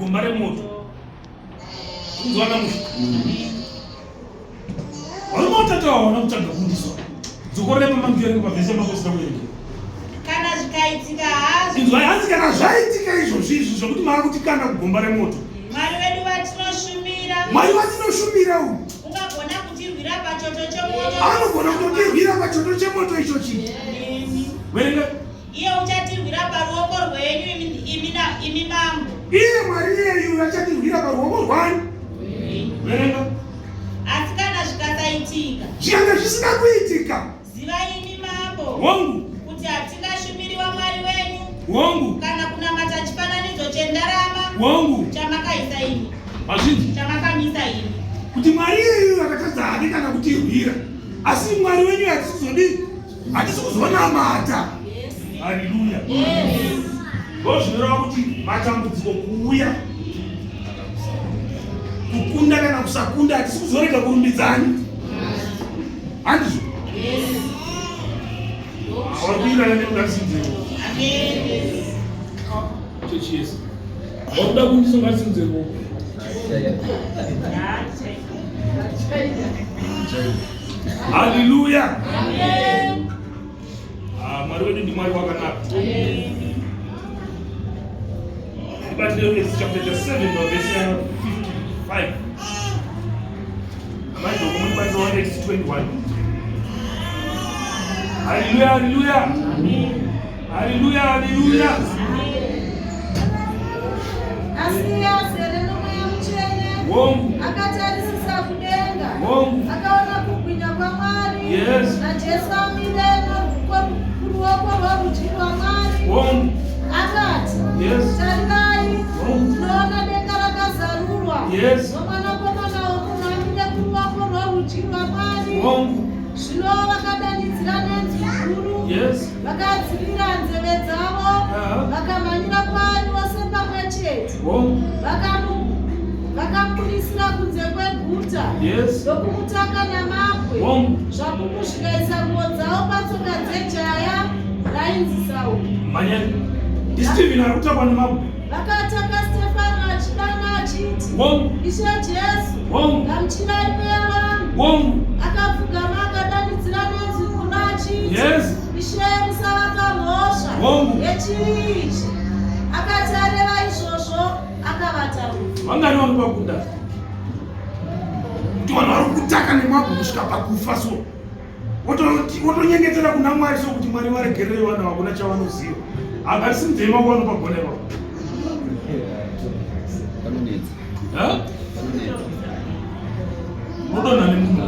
gomba remoto. Unzwana musha. Walimotata waona kutanga kundiso. Dzokore mamambira ngopavese makosta kwenge. Kana zvikaitika hazvo. Inzwa hanzi kana zvaitika izvozvizvi zvokuti mava kuti kana kugomba remoto. Mwari wedu watinoshumira. Mwari watinoshumira uyu. Ungagona kutirwira pachoto chemoto. Anogona kutirwira pachoto chemoto ichochi. Verenga. Iye uchatirwira paruoko rwenyu imi mambo. Iye Mwari yeyu achatirwira paruoko rwanyu. Verenga. Asi kana zvikasaitika. Zvikanga zvisina kuitika. Zivai imi mambo. Wangu. Kuti hatingashumiriwa Mwari wenyu. Wangu. Kana kunamata chifananidzo chendarama. Wangu. Chamakaisa imi. Mazvinji. Chamakamisa imi. Kuti Mwari yeyu akatadza hake kana kutirwira. Asi Mwari wenyu hatisi kuzonamata. Haleluya. Ndozvinoreva kuti matambudziko kuuya. Kukunda kana kusakunda hatisi kuzorega kurumbidzani. Handizvo? Wabira neungasinzero. Amen. Chechi Yesu. Wakuda kundiso ngasinzero. Haleluya. Amen. Mwari wedu ndi Mwari wakanaka. Ibadile chapter 7 verse 55. Amai dokumenti by 121. Haleluya, haleluya. Haleluya, haleluya. Asiya sere nomweya mutsvene. Wongu. Akatarisisa kudenga. Wongu. Akaona kubwinya kwaMwari. Yes. naJesu amire kuruoko rworudyi rwaMwari. Wongu. Akati, Yes. tarirai, Wongu. tinoona denga rakazarurwa. Yes. Nomwanakomana womunhu amire kuruoko rworudyi rwaMwari. Wongu. Zvino vakadanidzira nenzwi guru. Yes. Vakadzivira nzeve dzavo. Vakamhanyira kwaari vose pamwe chete. Wongu. Vakamuburisira kunze kweguta. Yes. Ndokumutaka namabwe. Wongu. Zvapupu zvikaisa nguo dzavo patsoka dzejaya rainzi Sauro. Manyani. Stephen arikutakwa nemabwe. Vakataka Stefano achidana achiti, Wongu. Ishe Jesu, Wongu. gamuchirai mweya wangu. Wongu. Akapfugama akadanidzira nenzwi guru achiti, Yes. Ishe musavaka mhosva Wongu. yechiichi. Akati areva izvozvo akavataura. Vangani vanopakunda. Kuti vanhu vari kutaka nemabwe kusvika pakufa so. Wotonyengetera kuna Mwari so kuti Mwari varegerere vanhu hakuna chavanoziva. Haasi mdzema kuvanopagona ipapo. Mudonha nemunhu.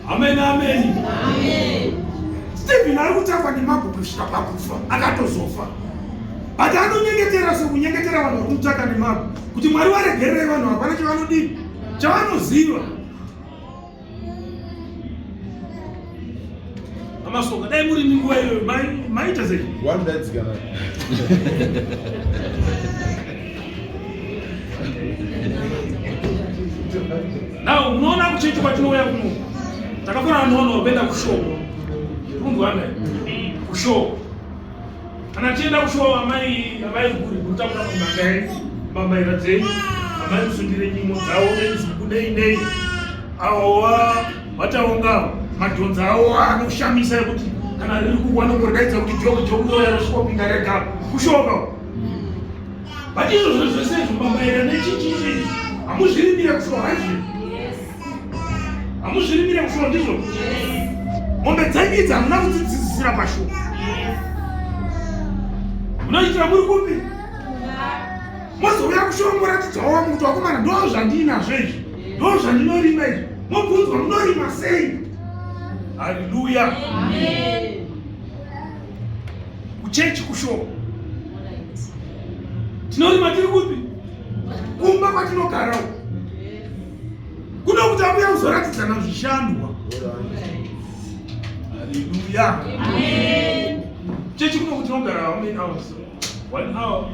Amen, amen. Stephen ari kutakwa nemabwe kusvika pakufa, akatozofa. But anonyengetera sekunyengetera vanhu vari kumutaka nemabwe kuti Mwari varegerere vanhu hapana chavanodii, chavanoziva. Amasoka dai muri ninguva iyoyo maita sei? One that's gonna. Now unoona kuchechi kwatinouya kuno takafana vanhu vapenda kushoko kundwana kushoko kana tienda kushoko amai guri kutaura munhangai mambaira dzenyu amai kusundire nyimo dzavo nezvikudei nei avo vataunga madhonza avo anoshamisa ekuti kana riri kuwana kuredaidza kuti jogo yarasvikopinda rega kushoka. But izvozvo zvese zvomambaira nechichichi hamuzvirimire kushoka hazvi. Hamuzvirimire kushoka ndizvo. Mombe dzenyu idzi hamuna kudzidzisira pashoko. Munoitira muri kupi? Mozouya kushoka muratidzawo vamwe kuti vakomana ndo zvandinazvo izvi, ndo zvandinorima izvi. Mobvunzwa munorima sei? Haleluya. Kuchechi kushoko. Tinorima tiri kupi? Kumba kwatinogarawo. Kuno kuti abuya kuzoratidzana zvishandwa. Haleluya. Chechi kuno kuti tinogara how many hours? 1 hour.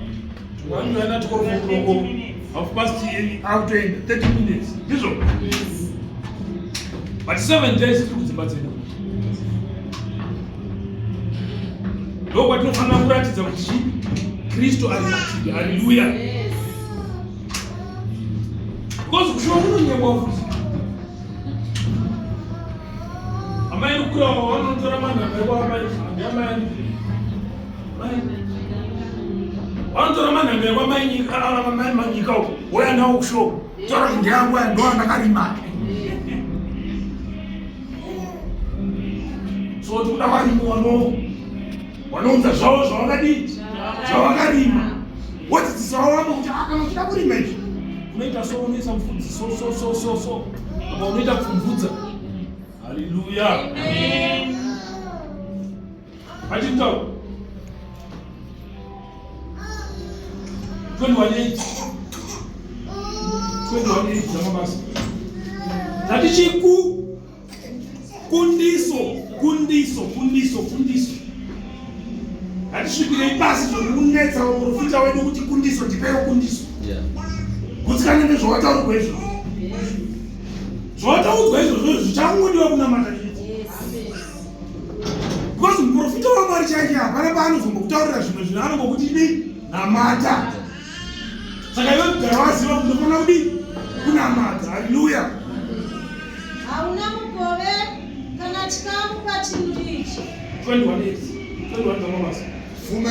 One hour not for half past out 30 minutes. Ndizvo. But 7 days tiri kudzimba dzedu. Ndokwatinofanira kuratidza kuti Kristu ari matiri. Haleluya. Because kushuva kunonyewa futi. Amai ukura wanotora manhamba yako amai. Wanotora manhamba yako amai manyika uko. Woya nawo kushuva. Tora kuti ndiyangu ya ndo ndakarima. So toda varimo wanounza zvavo zvavakadii zvavakarima. Wodzidzisa wavo kuti kana uchida kurima izvi unoita so, unoisa mfudzi so apa unoita kupfumvudza. Haleluya. Amen. Achitaura 21:8 dzamabasa dzati kundiso ngatisvikirei pasi zvokunetsa vaprofita wedu kuti kundiso ndipewo kundiso. Gutsikane nezvawataurirwa izvo. Zvawataudzwa izvozvo zvichangodiwa kunamata chete. Because muprofita waMwari chake hapana paanozombokutaurira zvimwe zvinhu anongokuti dii namata. Saka iwe kugara waziva kuti unofanira kudii kunamata. Haleluya. Hauna mugove kana chikamu pachinhu ichi. 21 dzamabasa. Fume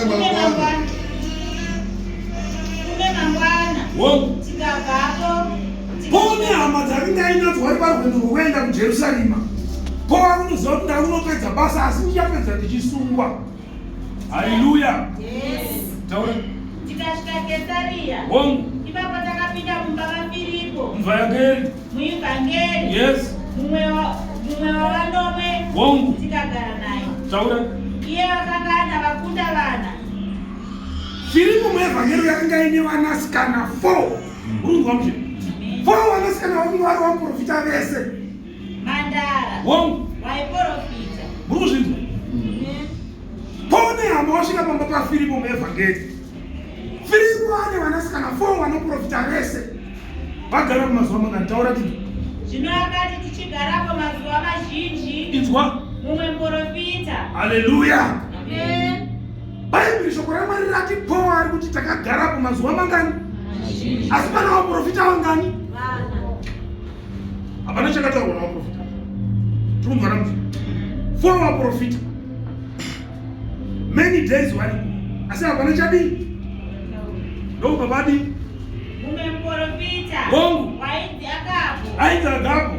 mangwana. Wongo. Tikabvapo. Pone hama dzakinge ainadzo vari parwendo rwokuenda kuJerusarema. Pova kunoziva kuti ndakunopedza basa asi ndichapedza ndichisungwa. Haleluya. Yes. Taura. Tikasvika Kesaria. Wongo. Ipapo takapinda mumba vaFiripo. Mumba yake. Muivhangeri. Yes. Mumwe wavanomwe. Wongo. Tikagara naye. Taura. Iye vakanga ana vakunda vana. Firipo muevhangeri yakanga aine vanasikana 4. Urunzwa muzhe. 4 vanasikana vakanga vari vaprofita vese. Mandara. Wongo. Vaiprofita. Muri kuzvinzwa? Pone hama wasvika pamba paFiripo muevhangeri. Firipo ane vanasikana 4 vanoprofita vese. Vagara kumazuva mangani. Taura kuti Zvino akati tichigarapo mazuva mazhinji. inzwa. Mumwe muprofita. Haleluya. Amen. Bhaibheri shoko raMwari rati Paul ari kuti takagarapo mazuva mangani. Asi pana vaprofita vangani? Hapana chakataurwa navaprofita. Tirunzwa namusi 4 vaprofita. Many days varipo. Asi hapana chadii. Ndokubabadi. Mumwe muprofita. Wongo. Wainzi Akapo. Ainzi Agapo.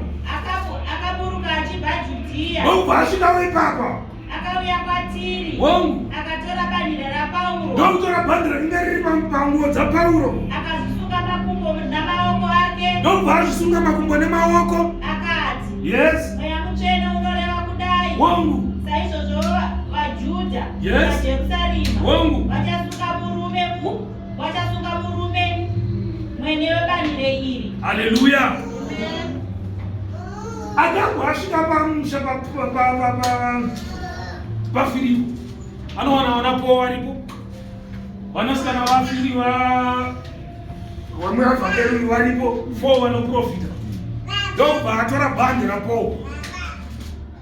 Akaburuka achibva Judhiya. Ndokubva asvikawo ipapa. Akauya kwatiri. Wongo. Akatora bandira raPauro. Ndokutora bhandira ringe riri panguo dzaPauro. Akazvisunga makumbo namaoko ake. Ndokubva azvisunga makumbo nemaoko. Akati. Yes. Mweya mutsvene unoreva kudai. Wongo. Saizvozvo vaJudha. Yes. VaJerusarema. Wongo. Vachasunga murume mwene webandire iri. Haleluya. Agapo asvika pamusha paFiripo. Anowana vanapo varipo. Vanasikana vaFiripo vamwe vavhangeri varipo 4 vanoprofita. Ndokubva atora bhande raPaul.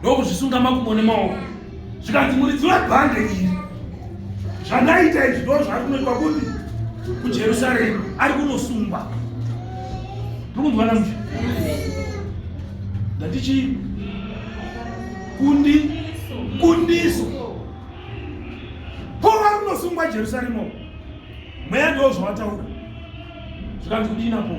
Ndokuzvisunga makumbo nemaoko. Zvikanzi muridzi webhande iri zvandaita izvi ndo zvari kunoitwa kuti kuJerusarema ari kunosungwa. Tirikunzwa namusi? Ndatichi kundiso. Paul ari kunosungwa Jerusarema. Mweya ndo zvawataura. Zvikanzi kudini apo?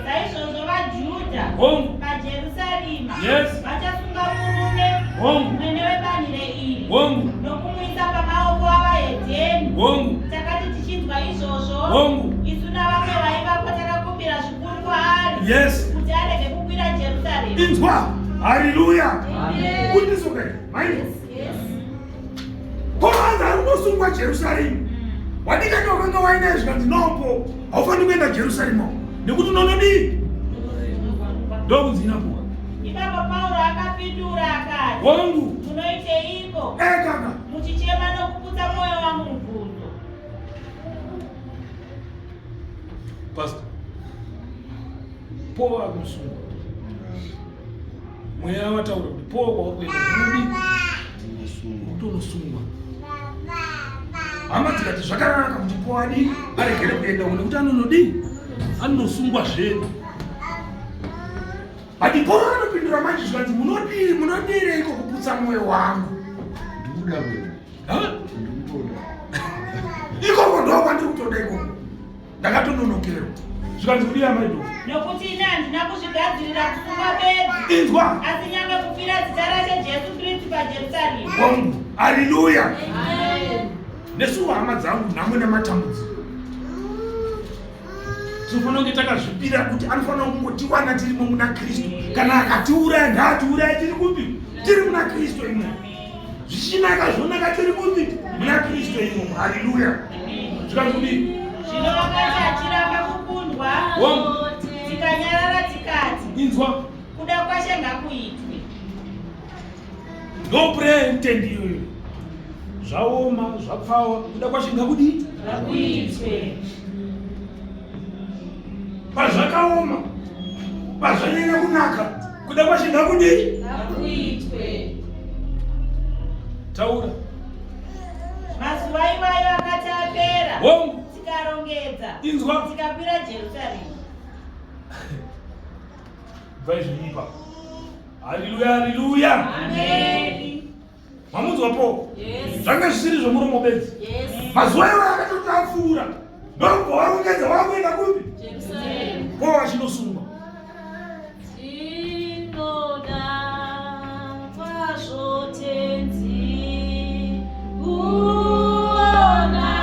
Saizvozvo vaJudha Wongo. paJerusarema. Yes. Vachasunga murume Wongo. mwene webandire iri. Wongo. Nokumuisa pamaoko avahedheni. Wongo. Takati tichinzwa izvozvo. Wongo. Isu navamwe vaivapo takakumbira zvikuru kwaari. Yes. Kuti arege kukwira Jerusarema. Inzwa. Haleluya. Amen. Kundiso kai. Maini. Yes. Paul ari kunosungwa Jerusarema. Wadika ndo wakanga waina zvikanzi nopo haufaniri kuenda Jerusarema nekuti unonodii. Ndokunzinapo. Ipapo Pauro akapindura akati. Wongo. Munoiteiko? Kaka. Muchichema nokuputsa mwoyo wangu mubvunzo. Pastor. Paul akusungwa. Mweya wataura kuti Paul kwauri kuenda kunodi. Unosungwa. hama dzikati zvakanaka kuti powadi aregere kuenda uno kuti anonodii anosungwa zvedu. Bati Paul anopindura manje zvanzi munodire iko kuputsa mwoyo wangu. Ndikuda wewe. Ndikuda. Iko ndo kwandiri kutoda iko. Ndakatononokera. Zvanzi kudii amaido. Nokuti ine handina kuzvigadzirira kusunga bedzi. Inzwa. Asi nyanga kufira zita raJesu Kristu paJerusarema. Mungu. Haleluya. Amen. Nesu hama dzangu namwe nematambudziko. Tinofanira kunge takazvipira kuti anofanira kungotiwana tirimo muna Kristu. Kana akatiuraya ngaatiuraye tiri kupi? Tiri muna Kristu imo. Zvichinaka zvonaka tiri kupi? Muna Kristu imo. Haleluya. Zvikanzi kudii? Zvino vakati achiramba kukundwa, tikanyarara tikati, inzwa, kuda kwashe ngakuitwe. Ndopre ntendi iyoyo. Zvaoma, zvapfawa, kuda kwashe ngakudii? Ngakuitwe. Pazvakaoma, pazvanyanya kunaka, kuda kwashe ngakudii? Ngakuitwe. Taura. Mazuva iwayo akati apera. Tikarongedza. Inzwa. Tikakwira Jerusarema. Vaizviipa. Haleluya, haleluya. Amen. Mamunzwapo? Yes. Zvanga zvisiri zvomuromo bedzi. Yes. Mazuva iwayo akatoti apfuura. Ndobva warongedza wakuenda kupi? Jerusalema. Po achinosungwa. Kwazvo tenzi kuramba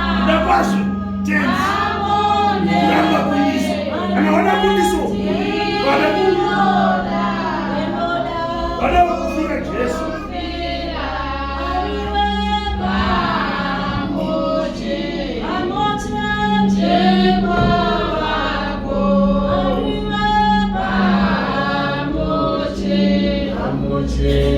kundiso kana vada kundiso vada vakufira Jesu Amen.